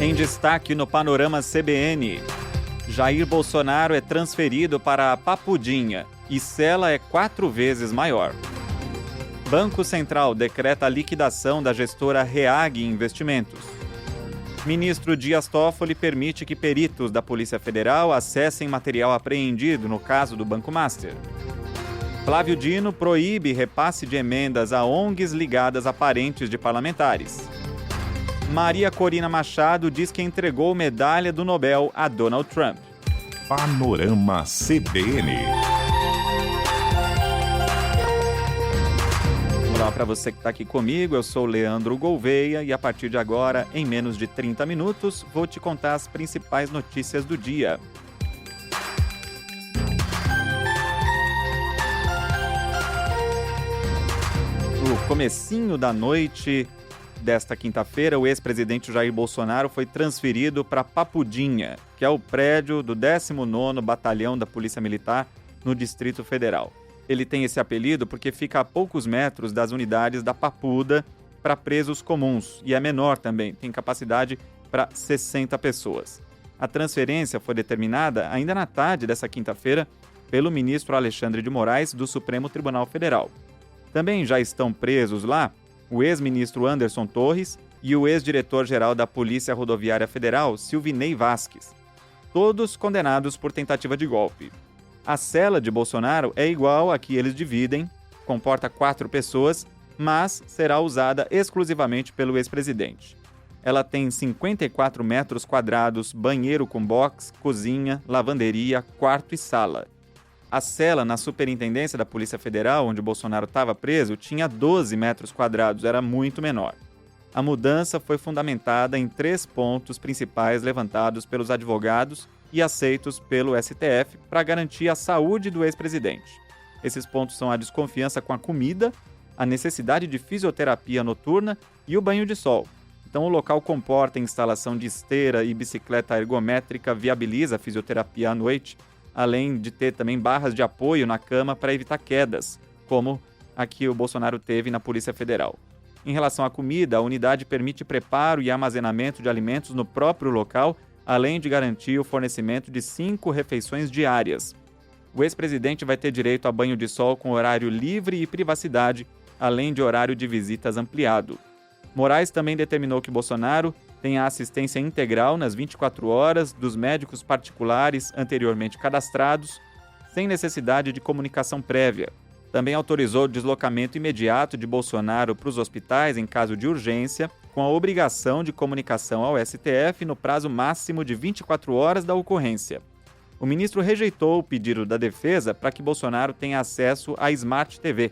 Em destaque no Panorama CBN, Jair Bolsonaro é transferido para a Papudinha e cela é 4 vezes maior. Banco Central decreta a liquidação da gestora Reag Investimentos. Ministro Dias Toffoli permite que peritos da Polícia Federal acessem material apreendido no caso do Banco Master. Flávio Dino proíbe repasse de emendas a ONGs ligadas a parentes de parlamentares. Maria Corina Machado diz que entregou medalha do Nobel a Donald Trump. Panorama CBN. Olá para você que está aqui comigo, eu sou Leandro Gouveia e a partir de agora, em menos de 30 minutos, vou te contar as principais notícias do dia. No comecinho da noite desta quinta-feira, o ex-presidente Jair Bolsonaro foi transferido para Papudinha, que é o prédio do 19º Batalhão da Polícia Militar no Distrito Federal. Ele tem esse apelido porque fica a poucos metros das unidades da Papuda para presos comuns e é menor também, tem capacidade para 60 pessoas. A transferência foi determinada ainda na tarde dessa quinta-feira pelo ministro Alexandre de Moraes do Supremo Tribunal Federal. Também já estão presos lá o ex-ministro Anderson Torres e o ex-diretor-geral da Polícia Rodoviária Federal, Silvinei Vasquez, todos condenados por tentativa de golpe. A cela de Bolsonaro é igual à que eles dividem, comporta 4 pessoas, mas será usada exclusivamente pelo ex-presidente. Ela tem 54 metros quadrados, banheiro com box, cozinha, lavanderia, quarto e sala. A cela na Superintendência da Polícia Federal, onde Bolsonaro estava preso, tinha 12 metros quadrados, era muito menor. A mudança foi fundamentada em 3 pontos principais levantados pelos advogados e aceitos pelo STF para garantir a saúde do ex-presidente. Esses pontos são a desconfiança com a comida, a necessidade de fisioterapia noturna e o banho de sol. Então, o local comporta instalação de esteira e bicicleta ergométrica, viabiliza a fisioterapia à noite, além de ter também barras de apoio na cama para evitar quedas, como a que o Bolsonaro teve na Polícia Federal. Em relação à comida, a unidade permite preparo e armazenamento de alimentos no próprio local, além de garantir o fornecimento de 5 refeições diárias. O ex-presidente vai ter direito a banho de sol com horário livre e privacidade, além de horário de visitas ampliado. Moraes também determinou que Bolsonaro tenha assistência integral nas 24 horas dos médicos particulares anteriormente cadastrados, sem necessidade de comunicação prévia. Também autorizou o deslocamento imediato de Bolsonaro para os hospitais em caso de urgência, com a obrigação de comunicação ao STF no prazo máximo de 24 horas da ocorrência. O ministro rejeitou o pedido da defesa para que Bolsonaro tenha acesso à Smart TV.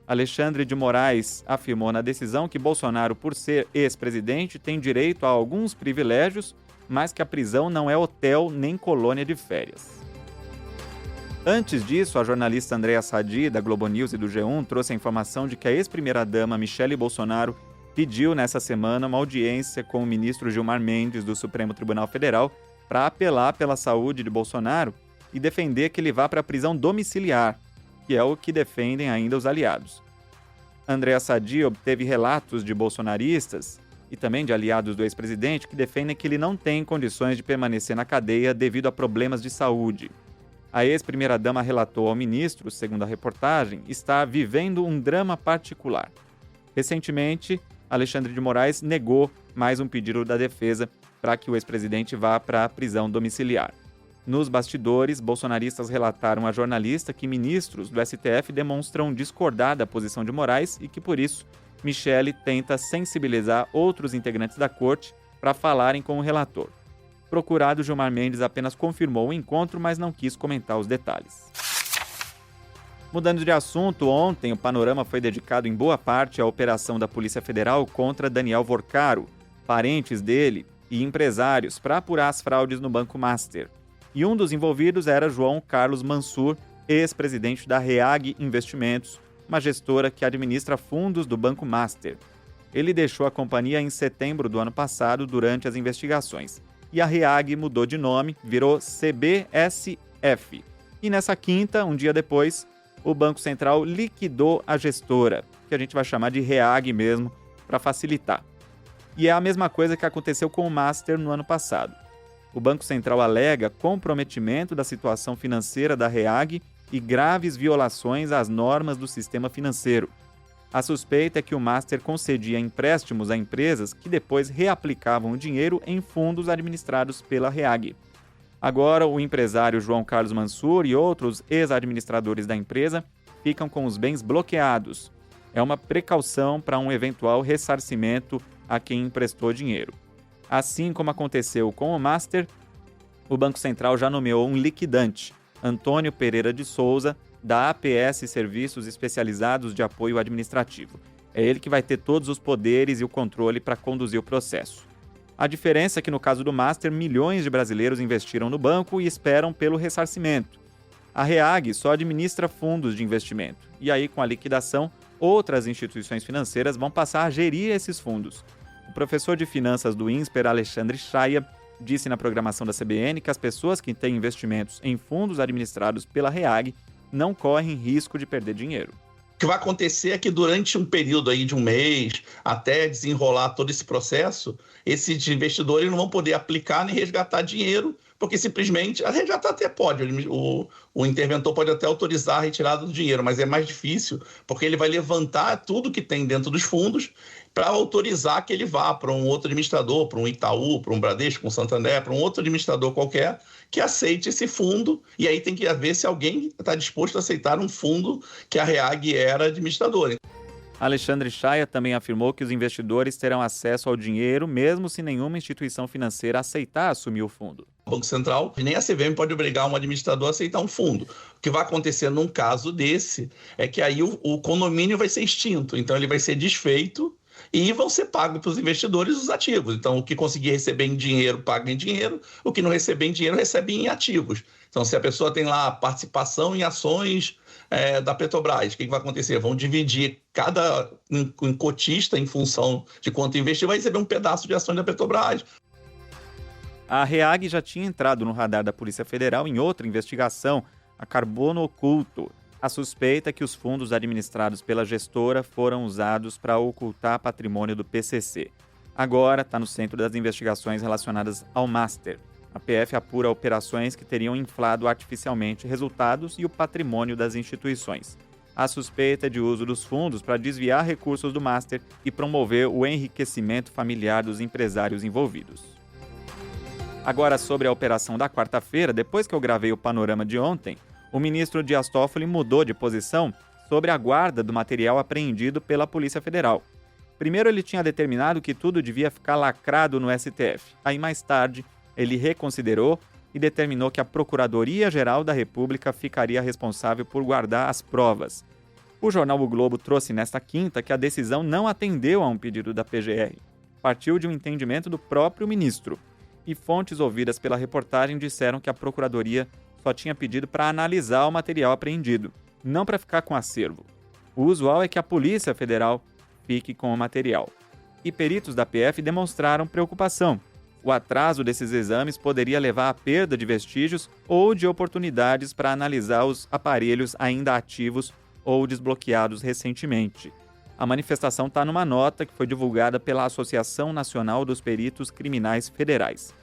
Alexandre de Moraes afirmou na decisão que Bolsonaro, por ser ex-presidente, tem direito a alguns privilégios, mas que a prisão não é hotel nem colônia de férias. Antes disso, a jornalista Andréa Sadi, da Globo News e do G1, trouxe a informação de que a ex-primeira-dama Michele Bolsonaro pediu nessa semana uma audiência com o ministro Gilmar Mendes, do Supremo Tribunal Federal, para apelar pela saúde de Bolsonaro e defender que ele vá para a prisão domiciliar, que é o que defendem ainda os aliados. Andréa Sadi obteve relatos de bolsonaristas e também de aliados do ex-presidente que defendem que ele não tem condições de permanecer na cadeia devido a problemas de saúde. A ex-primeira-dama relatou ao ministro, segundo a reportagem, estar vivendo um drama particular. Recentemente, Alexandre de Moraes negou mais um pedido da defesa para que o ex-presidente vá para a prisão domiciliar. Nos bastidores, bolsonaristas relataram à jornalista que ministros do STF demonstram discordar da posição de Moraes e que, por isso, Michele tenta sensibilizar outros integrantes da corte para falarem com o relator. Procurado, Gilmar Mendes apenas confirmou o encontro, mas não quis comentar os detalhes. Mudando de assunto, ontem o Panorama foi dedicado em boa parte à operação da Polícia Federal contra Daniel Vorcaro, parentes dele e empresários, para apurar as fraudes no Banco Master. E um dos envolvidos era João Carlos Mansur, ex-presidente da Reag Investimentos, uma gestora que administra fundos do Banco Master. Ele deixou a companhia em setembro do ano passado durante as investigações. E a Reag mudou de nome, virou CBSF. E nessa quinta, um dia depois, o Banco Central liquidou a gestora, que a gente vai chamar de Reag mesmo, para facilitar. E é a mesma coisa que aconteceu com o Master no ano passado. O Banco Central alega comprometimento da situação financeira da REAG e graves violações às normas do sistema financeiro. A suspeita é que o Master concedia empréstimos a empresas que depois reaplicavam o dinheiro em fundos administrados pela REAG. Agora, o empresário João Carlos Mansur e outros ex-administradores da empresa ficam com os bens bloqueados. É uma precaução para um eventual ressarcimento a quem emprestou dinheiro. Assim como aconteceu com o Master, o Banco Central já nomeou um liquidante, Antônio Pereira de Souza, da APS Serviços Especializados de Apoio Administrativo. É ele que vai ter todos os poderes e o controle para conduzir o processo. A diferença é que, no caso do Master, milhões de brasileiros investiram no banco e esperam pelo ressarcimento. A REAG só administra fundos de investimento. E aí, com a liquidação, outras instituições financeiras vão passar a gerir esses fundos. O professor de finanças do INSPER, Alexandre Chaia, disse na programação da CBN que as pessoas que têm investimentos em fundos administrados pela REAG não correm risco de perder dinheiro. O que vai acontecer é que durante um período aí de um mês, até desenrolar todo esse processo, esses investidores não vão poder aplicar nem resgatar dinheiro, porque simplesmente, a resgatar até pode, o interventor pode até autorizar a retirada do dinheiro, mas é mais difícil, porque ele vai levantar tudo que tem dentro dos fundos para autorizar que ele vá para um outro administrador, para um Itaú, para um Bradesco, para um Santander, para um outro administrador qualquer, que aceite esse fundo, e aí tem que ver se alguém está disposto a aceitar um fundo que a REAG era administradora. Alexandre Chaia também afirmou que os investidores terão acesso ao dinheiro mesmo se nenhuma instituição financeira aceitar assumir o fundo. O Banco Central, nem a CVM pode obrigar um administrador a aceitar um fundo. O que vai acontecer num caso desse é que aí o condomínio vai ser extinto, então ele vai ser desfeito e vão ser pagos para os investidores os ativos. Então, o que conseguir receber em dinheiro, paga em dinheiro. O que não receber em dinheiro, recebe em ativos. Então, se a pessoa tem lá participação em ações da Petrobras, o que vai acontecer? Vão dividir cada cotista em função de quanto investir, vai receber um pedaço de ações da Petrobras. A REAG já tinha entrado no radar da Polícia Federal em outra investigação, a Carbono Oculto. A suspeita é que os fundos administrados pela gestora foram usados para ocultar patrimônio do PCC. Agora está no centro das investigações relacionadas ao Master. A PF apura operações que teriam inflado artificialmente resultados e o patrimônio das instituições. A suspeita é de uso dos fundos para desviar recursos do Master e promover o enriquecimento familiar dos empresários envolvidos. Agora, sobre a operação da quarta-feira, depois que eu gravei o panorama de ontem, o ministro Dias Toffoli mudou de posição sobre a guarda do material apreendido pela Polícia Federal. Primeiro, ele tinha determinado que tudo devia ficar lacrado no STF. Aí, mais tarde, ele reconsiderou e determinou que a Procuradoria-Geral da República ficaria responsável por guardar as provas. O jornal O Globo trouxe nesta quinta que a decisão não atendeu a um pedido da PGR. Partiu de um entendimento do próprio ministro. E fontes ouvidas pela reportagem disseram que a Procuradoria só tinha pedido para analisar o material apreendido, não para ficar com acervo. O usual é que a Polícia Federal fique com o material. E peritos da PF demonstraram preocupação. O atraso desses exames poderia levar à perda de vestígios ou de oportunidades para analisar os aparelhos ainda ativos ou desbloqueados recentemente. A manifestação está numa nota que foi divulgada pela Associação Nacional dos Peritos Criminais Federais.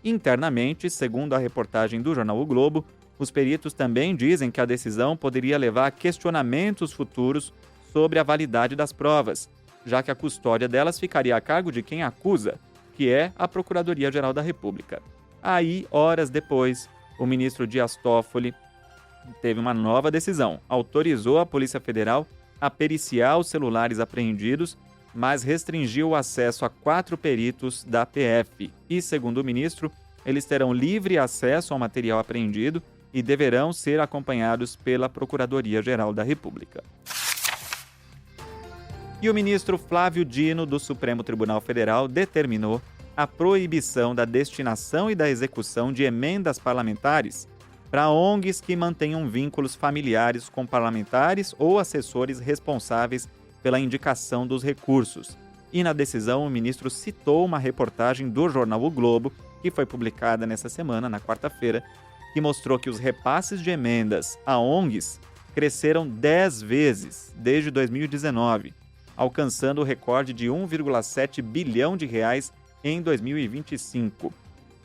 Internamente, segundo a reportagem do jornal O Globo, os peritos também dizem que a decisão poderia levar a questionamentos futuros sobre a validade das provas, já que a custódia delas ficaria a cargo de quem acusa, que é a Procuradoria-Geral da República. Aí, horas depois, o ministro Dias Toffoli teve uma nova decisão, autorizou a Polícia Federal a periciar os celulares apreendidos, mas restringiu o acesso a 4 peritos da PF. E, segundo o ministro, eles terão livre acesso ao material apreendido e deverão ser acompanhados pela Procuradoria-Geral da República. E o ministro Flávio Dino, do Supremo Tribunal Federal, determinou a proibição da destinação e da execução de emendas parlamentares para ONGs que mantenham vínculos familiares com parlamentares ou assessores responsáveis pela indicação dos recursos. E na decisão, o ministro citou uma reportagem do jornal O Globo, que foi publicada nessa semana, na quarta-feira, que mostrou que os repasses de emendas a ONGs cresceram 10 vezes desde 2019. alcançando o recorde de 1,7 bilhão de reais em 2025.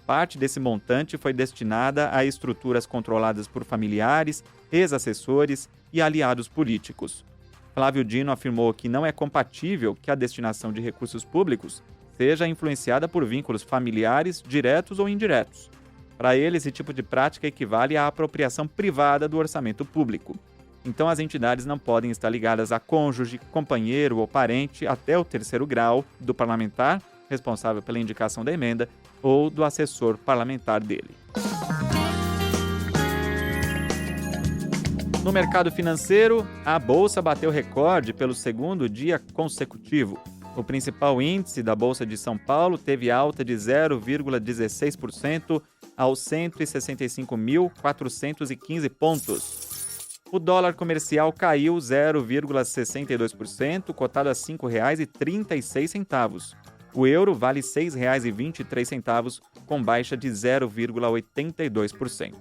Parte desse montante foi destinada a estruturas controladas por familiares, ex-assessores e aliados políticos. Flávio Dino afirmou que não é compatível que a destinação de recursos públicos seja influenciada por vínculos familiares, diretos ou indiretos. Para ele, esse tipo de prática equivale à apropriação privada do orçamento público. Então, as entidades não podem estar ligadas a cônjuge, companheiro ou parente até o 3º grau do parlamentar, responsável pela indicação da emenda, ou do assessor parlamentar dele. No mercado financeiro, a Bolsa bateu recorde pelo 2º dia consecutivo. O principal índice da Bolsa de São Paulo teve alta de 0,16% aos 165.415 pontos. O dólar comercial caiu 0,62%, cotado a R$ 5,36. O euro vale R$ 6,23, com baixa de 0,82%.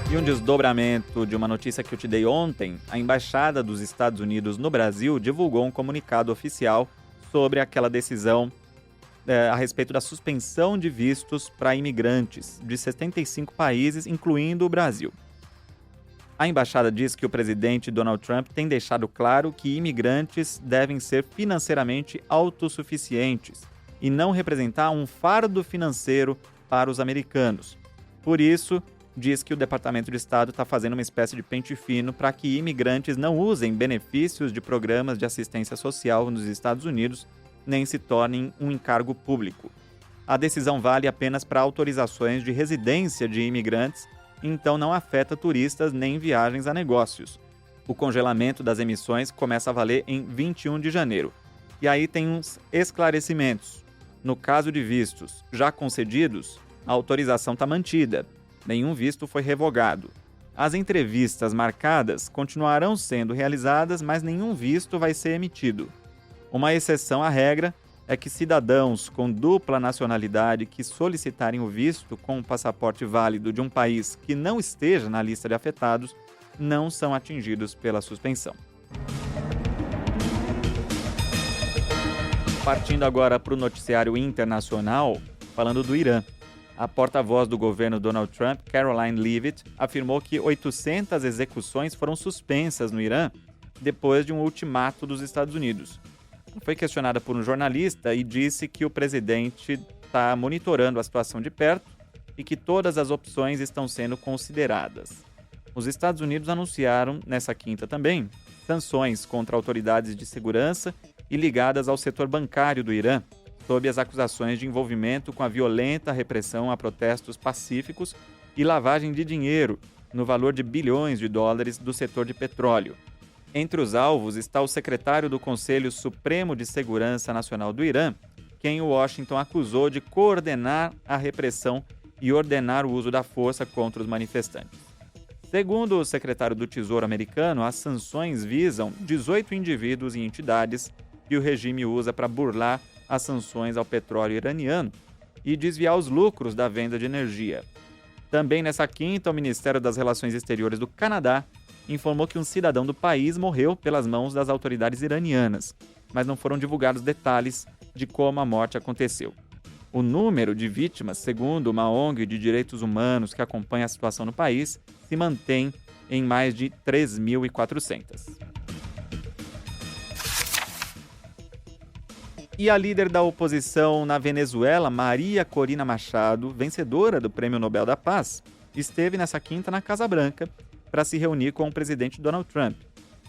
E um desdobramento de uma notícia que eu te dei ontem, a Embaixada dos Estados Unidos no Brasil divulgou um comunicado oficial sobre aquela decisão a respeito da suspensão de vistos para imigrantes de 75 países, incluindo o Brasil. A embaixada diz que o presidente Donald Trump tem deixado claro que imigrantes devem ser financeiramente autossuficientes e não representar um fardo financeiro para os americanos. Por isso, diz que o Departamento de Estado está fazendo uma espécie de pente fino para que imigrantes não usem benefícios de programas de assistência social nos Estados Unidos, nem se tornem um encargo público. A decisão vale apenas para autorizações de residência de imigrantes, então não afeta turistas nem viagens a negócios. O congelamento das emissões começa a valer em 21 de janeiro. E aí tem uns esclarecimentos. No caso de vistos já concedidos, a autorização está mantida. Nenhum visto foi revogado. As entrevistas marcadas continuarão sendo realizadas, mas nenhum visto vai ser emitido. Uma exceção à regra é que cidadãos com dupla nacionalidade que solicitarem o visto com um passaporte válido de um país que não esteja na lista de afetados não são atingidos pela suspensão. Partindo agora para o noticiário internacional, falando do Irã. A porta-voz do governo Donald Trump, Caroline Leavitt, afirmou que 800 execuções foram suspensas no Irã depois de um ultimato dos Estados Unidos. Foi questionada por um jornalista e disse que o presidente está monitorando a situação de perto e que todas as opções estão sendo consideradas. Os Estados Unidos anunciaram, nessa quinta também, sanções contra autoridades de segurança e ligadas ao setor bancário do Irã, sob as acusações de envolvimento com a violenta repressão a protestos pacíficos e lavagem de dinheiro no valor de bilhões de dólares do setor de petróleo. Entre os alvos está o secretário do Conselho Supremo de Segurança Nacional do Irã, quem Washington acusou de coordenar a repressão e ordenar o uso da força contra os manifestantes. Segundo o secretário do Tesouro americano, as sanções visam 18 indivíduos e entidades que o regime usa para burlar as sanções ao petróleo iraniano e desviar os lucros da venda de energia. Também nessa quinta, o Ministério das Relações Exteriores do Canadá informou que um cidadão do país morreu pelas mãos das autoridades iranianas, mas não foram divulgados detalhes de como a morte aconteceu. O número de vítimas, segundo uma ONG de direitos humanos que acompanha a situação no país, se mantém em mais de 3.400. E a líder da oposição na Venezuela, Maria Corina Machado, vencedora do Prêmio Nobel da Paz, esteve nessa quinta na Casa Branca para se reunir com o presidente Donald Trump.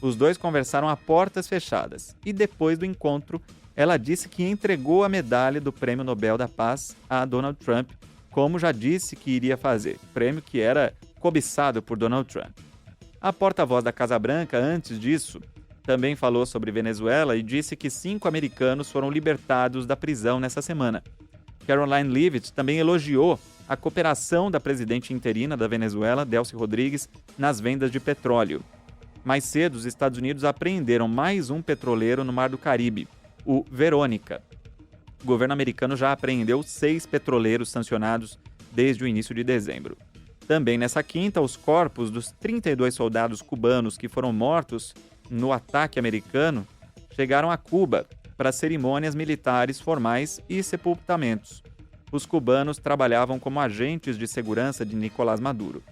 Os dois conversaram a portas fechadas e depois do encontro, ela disse que entregou a medalha do Prêmio Nobel da Paz a Donald Trump, como já disse que iria fazer, prêmio que era cobiçado por Donald Trump. A porta-voz da Casa Branca, antes disso, também falou sobre Venezuela e disse que 5 americanos foram libertados da prisão nessa semana. Caroline Leavitt também elogiou a cooperação da presidente interina da Venezuela, Delcy Rodrigues, nas vendas de petróleo. Mais cedo, os Estados Unidos apreenderam mais um petroleiro no Mar do Caribe, o Verônica. O governo americano já apreendeu 6 petroleiros sancionados desde o início de dezembro. Também nessa quinta, os corpos dos 32 soldados cubanos que foram mortos no ataque americano chegaram a Cuba para cerimônias militares formais e sepultamentos. Os cubanos trabalhavam como agentes de segurança de Nicolás Maduro.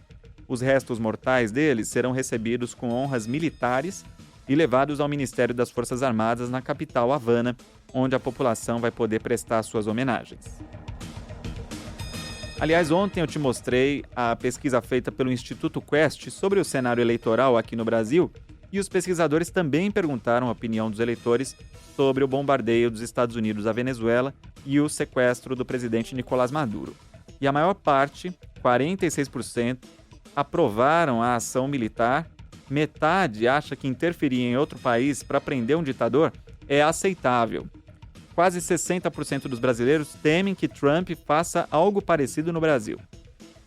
Os restos mortais deles serão recebidos com honras militares e levados ao Ministério das Forças Armadas na capital, Havana, onde a população vai poder prestar suas homenagens. Aliás, ontem eu te mostrei a pesquisa feita pelo Instituto Quest sobre o cenário eleitoral aqui no Brasil, e os pesquisadores também perguntaram a opinião dos eleitores sobre o bombardeio dos Estados Unidos à Venezuela e o sequestro do presidente Nicolás Maduro. E a maior parte, 46%, aprovaram a ação militar, metade acha que interferir em outro país para prender um ditador é aceitável. Quase 60% dos brasileiros temem que Trump faça algo parecido no Brasil.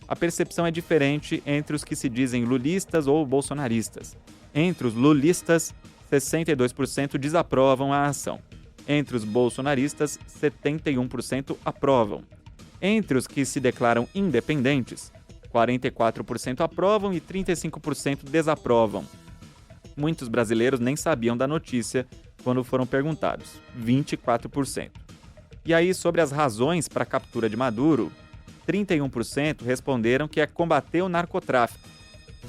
A percepção é diferente entre os que se dizem lulistas ou bolsonaristas. Entre os lulistas, 62% desaprovam a ação. Entre os bolsonaristas, 71% aprovam. Entre os que se declaram independentes, 44% aprovam e 35% desaprovam. Muitos brasileiros nem sabiam da notícia quando foram perguntados, 24%. E aí, sobre as razões para a captura de Maduro, 31% responderam que é combater o narcotráfico,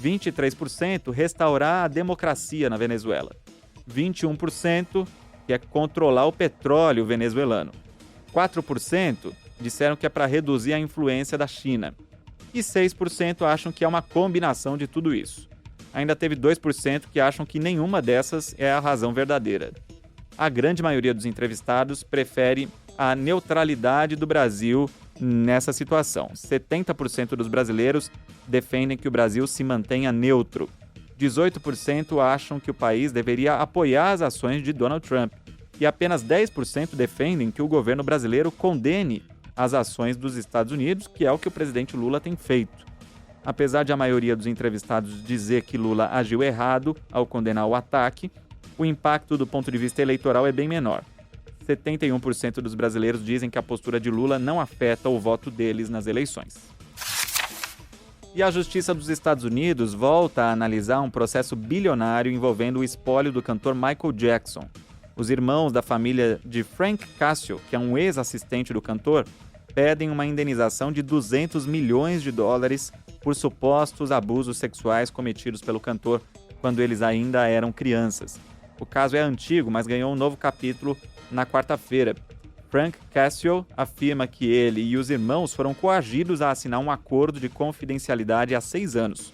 23% restaurar a democracia na Venezuela, 21% que é controlar o petróleo venezuelano, 4% disseram que é para reduzir a influência da China e 6% acham que é uma combinação de tudo isso. Ainda teve 2% que acham que nenhuma dessas é a razão verdadeira. A grande maioria dos entrevistados prefere a neutralidade do Brasil nessa situação. 70% dos brasileiros defendem que o Brasil se mantenha neutro. 18% acham que o país deveria apoiar as ações de Donald Trump. E apenas 10% defendem que o governo brasileiro condene as ações dos Estados Unidos, que é o que o presidente Lula tem feito. Apesar de a maioria dos entrevistados dizer que Lula agiu errado ao condenar o ataque, o impacto do ponto de vista eleitoral é bem menor. 71% dos brasileiros dizem que a postura de Lula não afeta o voto deles nas eleições. E a Justiça dos Estados Unidos volta a analisar um processo bilionário envolvendo o espólio do cantor Michael Jackson. Os irmãos da família de Frank Cascio, que é um ex-assistente do cantor, pedem uma indenização de $200 milhões por supostos abusos sexuais cometidos pelo cantor quando eles ainda eram crianças. O caso é antigo, mas ganhou um novo capítulo na quarta-feira. Frank Cascio afirma que ele e os irmãos foram coagidos a assinar um acordo de confidencialidade há 6 anos.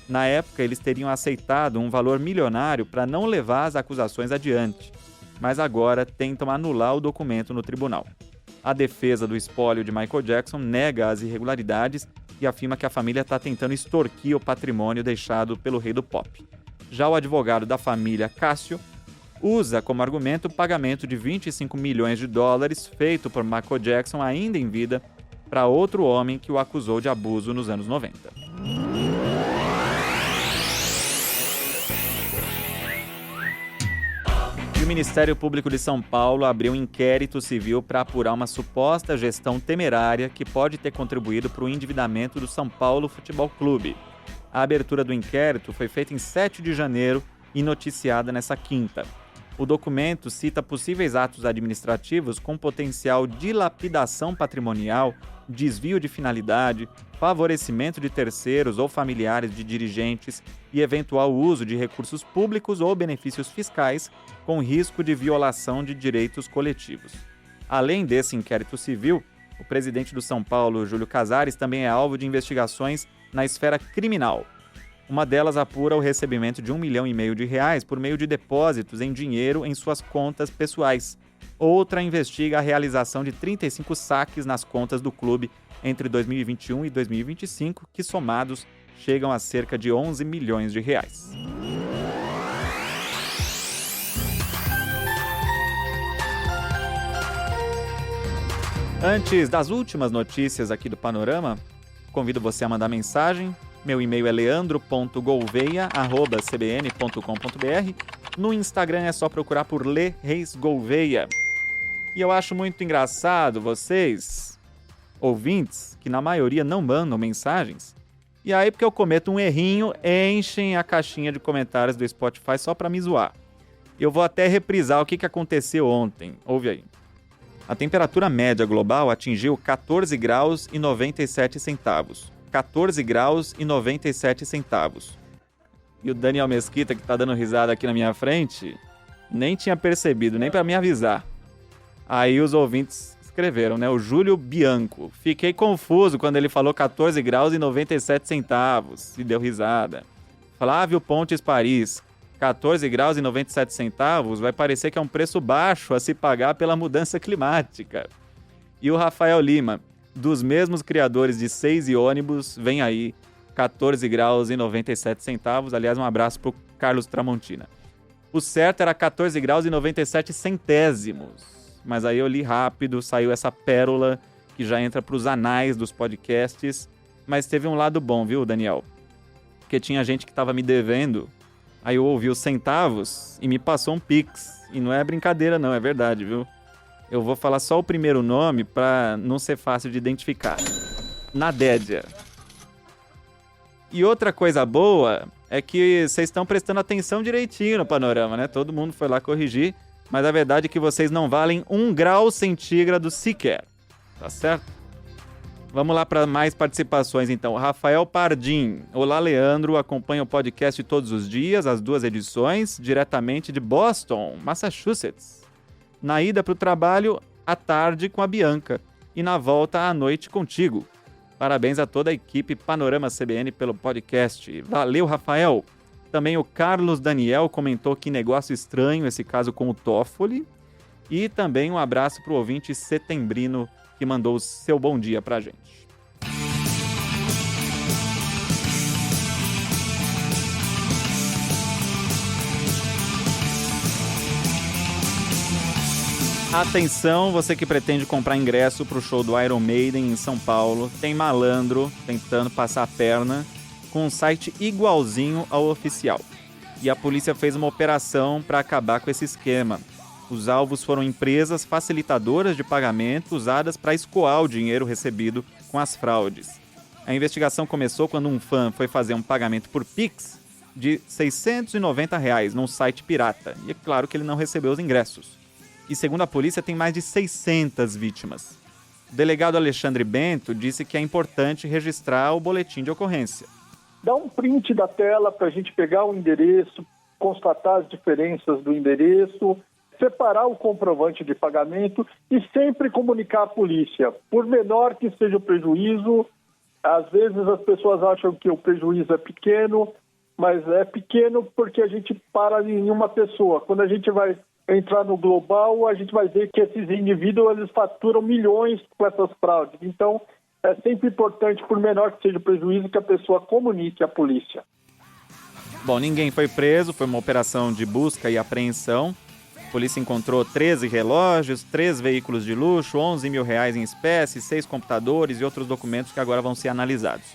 Na época, eles teriam aceitado um valor milionário para não levar as acusações adiante, mas agora tentam anular o documento no tribunal. A defesa do espólio de Michael Jackson nega as irregularidades e afirma que a família está tentando extorquir o patrimônio deixado pelo rei do pop. Já o advogado da família Cascio usa como argumento o pagamento de $25 milhões feito por Michael Jackson ainda em vida para outro homem que o acusou de abuso nos anos 90. E o Ministério Público de São Paulo abriu um inquérito civil para apurar uma suposta gestão temerária que pode ter contribuído para o endividamento do São Paulo Futebol Clube. A abertura do inquérito foi feita em 7 de janeiro e noticiada nessa quinta. O documento cita possíveis atos administrativos com potencial dilapidação patrimonial, desvio de finalidade, favorecimento de terceiros ou familiares de dirigentes e eventual uso de recursos públicos ou benefícios fiscais com risco de violação de direitos coletivos. Além desse inquérito civil, o presidente do São Paulo, Júlio Casares, também é alvo de investigações na esfera criminal. Uma delas apura o recebimento de R$1,5 milhão por meio de depósitos em dinheiro em suas contas pessoais. Outra investiga a realização de 35 saques nas contas do clube entre 2021 e 2025, que somados chegam a cerca de R$11 milhões. Antes das últimas notícias aqui do Panorama, convido você a mandar mensagem. Meu e-mail é leandro.gouveia@cbn.com.br. No Instagram é só procurar por Lê Reis Gouveia. E eu acho muito engraçado vocês, ouvintes, que na maioria não mandam mensagens, E aí, porque eu cometo um errinho, enchem a caixinha de comentários do Spotify só pra me zoar. Eu vou até reprisar o que aconteceu ontem. Ouve aí. A temperatura média global atingiu 14 graus e 97 centavos. 14 graus e 97 centavos. E o Daniel Mesquita, que tá dando risada aqui na minha frente, nem tinha percebido, nem pra me avisar. Aí os ouvintes escreveram, né? O Júlio Bianco. Fiquei confuso quando ele falou 14 graus e 97 centavos. E deu risada. Flávio Pontes Paris. 14 graus e 97 centavos vai parecer que é um preço baixo a se pagar pela mudança climática. E o Rafael Lima, dos mesmos criadores de 6 e ônibus, vem aí 14 graus e 97 centavos. Aliás, um abraço pro Carlos Tramontina. O certo era 14 graus e 97 centésimos. Mas aí eu li rápido, saiu essa pérola que já entra pros anais dos podcasts. Mas teve um lado bom, viu, Daniel? Porque tinha gente que tava me devendo. Aí eu ouvi os centavos e me passou um Pix. E não é brincadeira não, é verdade, viu? Eu vou falar só o primeiro nome pra não ser fácil de identificar. Nadédia. E outra coisa boa é que vocês estão prestando atenção direitinho no panorama, né? Todo mundo foi lá corrigir, mas a verdade é que vocês não valem 1 grau centígrado sequer. Tá certo? Vamos lá para mais participações, então. Rafael Pardim. Olá, Leandro. Acompanha o podcast todos os dias, as 2 edições, diretamente de Boston, Massachusetts. Na ida para o trabalho, à tarde com a Bianca. E na volta à noite contigo. Parabéns a toda a equipe Panorama CBN pelo podcast. Valeu, Rafael. Também o Carlos Daniel comentou que negócio estranho esse caso com o Toffoli. E também um abraço para o ouvinte setembrino que mandou o seu bom dia pra gente. Atenção, você que pretende comprar ingresso pro show do Iron Maiden em São Paulo, tem malandro tentando passar a perna com um site igualzinho ao oficial. E a polícia fez uma operação para acabar com esse esquema. Os alvos foram empresas facilitadoras de pagamento usadas para escoar o dinheiro recebido com as fraudes. A investigação começou quando um fã foi fazer um pagamento por Pix de R$ 690 num site pirata. E é claro que ele não recebeu os ingressos. E segundo a polícia, tem mais de 600 vítimas. O delegado Alexandre Bento disse que é importante registrar o boletim de ocorrência. Dá um print da tela para a gente pegar o endereço, constatar as diferenças do endereço, separar o comprovante de pagamento e sempre comunicar à polícia. Por menor que seja o prejuízo, às vezes as pessoas acham que o prejuízo é pequeno, mas é pequeno porque a gente para em uma pessoa. Quando a gente vai entrar no global, a gente vai ver que esses indivíduos eles faturam milhões com essas fraudes. Então, é sempre importante, por menor que seja o prejuízo, que a pessoa comunique à polícia. Bom, ninguém foi preso, foi uma operação de busca e apreensão. A polícia encontrou 13 relógios, 3 veículos de luxo, R$11 mil em espécie, 6 computadores e outros documentos que agora vão ser analisados.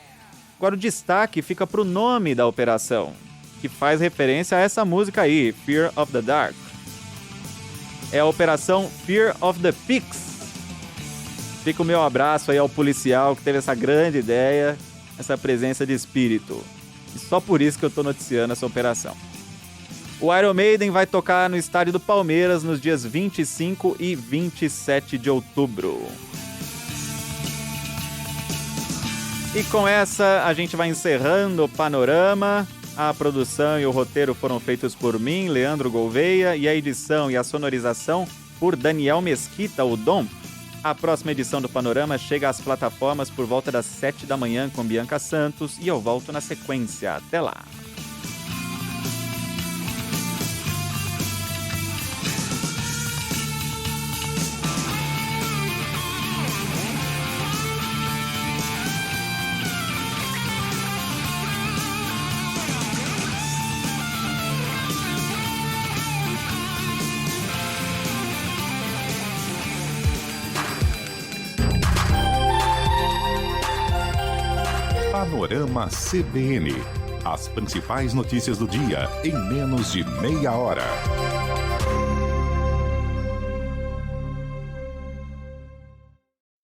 Agora o destaque fica para o nome da operação, que faz referência a essa música aí, Fear of the Dark. É a Operação Fear of the Pix. Fica o meu abraço aí ao policial que teve essa grande ideia, essa presença de espírito. E só por isso que eu estou noticiando essa operação. O Iron Maiden vai tocar no estádio do Palmeiras nos dias 25 e 27 de outubro. E com essa, a gente vai encerrando o Panorama. A produção e o roteiro foram feitos por mim, Leandro Gouveia, e a edição e a sonorização por Daniel Mesquita, o Dom. A próxima edição do Panorama chega às plataformas por volta das 7 da manhã com Bianca Santos e eu volto na sequência. Até lá! Panorama CBN. As principais notícias do dia em menos de meia hora.